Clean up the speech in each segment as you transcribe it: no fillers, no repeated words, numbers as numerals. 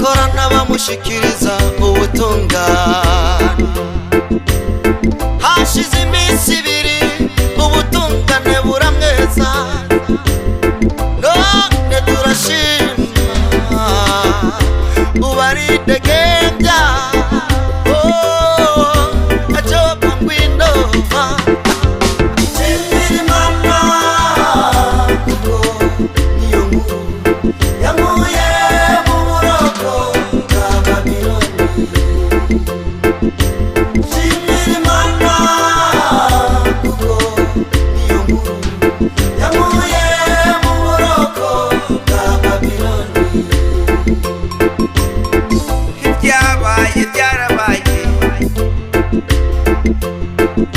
korana bamushikiriza ubutungane. Hashize iminsi ibiri ubutungane buramweza, none turashima ubaridegembya.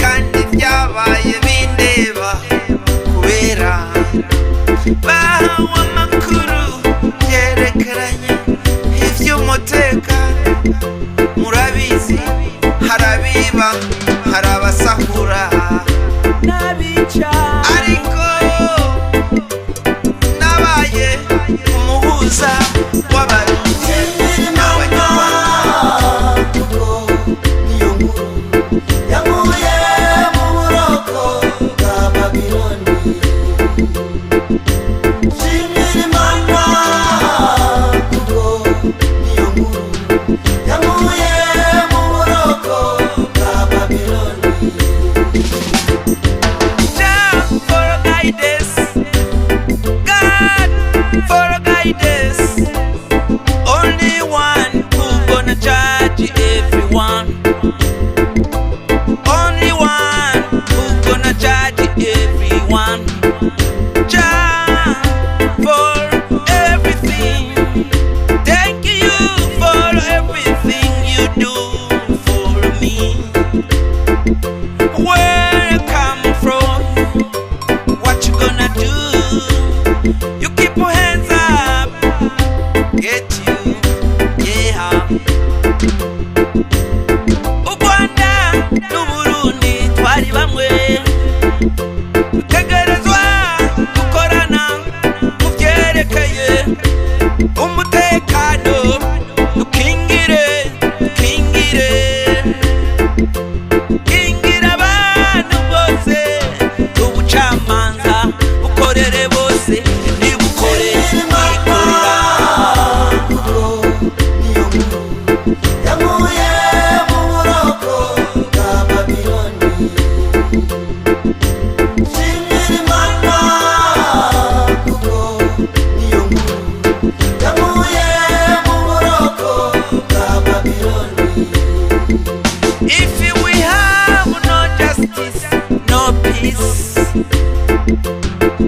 kandi byabaye bindeba kubera bahawe amakuru yerekeranye ivy'umutekano. Murabizi harabiba harabasahura n'abica, ariko nabaye umuhuza w'abarundi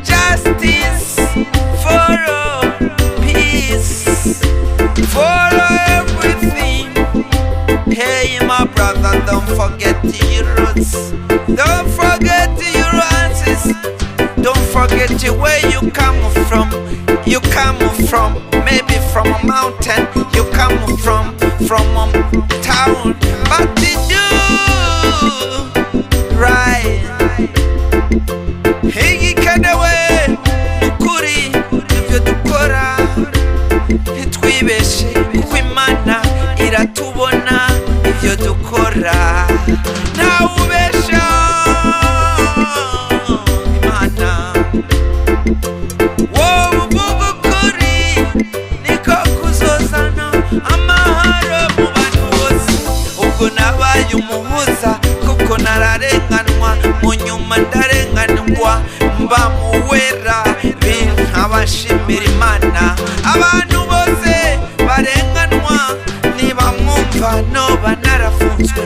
justice for all, peace for everything. Hey my brother, don't forget your roots, don't forget your ancestors, don't forget where you come from. You come from maybe from a mountain, you come from a town, but they do right. Hey, kadawe ukuri ibyo dukora ntitwibeshe kuko Imana iratubona ibyo dukora. Ntawubesha Imana, wowe uvuga ukuri niko kuzozana amahoro mu bantu bose. Ubwo nabaye umuhuza kuko nararenganwa, mu nyuma ndarenganwa mba muwera nkabashimira Imana. Abantu bose barenganwa ntibamwumva, noba narafunzwe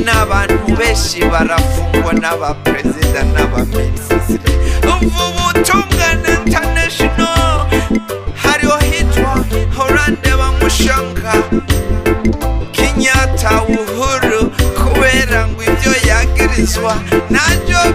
n'abantu benshi barafungwa, n'abaperezida n'abaminisitiri. Ubu butungane international hariho hitwa Hollande bamushanga Kenyatta Uhuru kubera ngo ibyo yagirizwa na Joe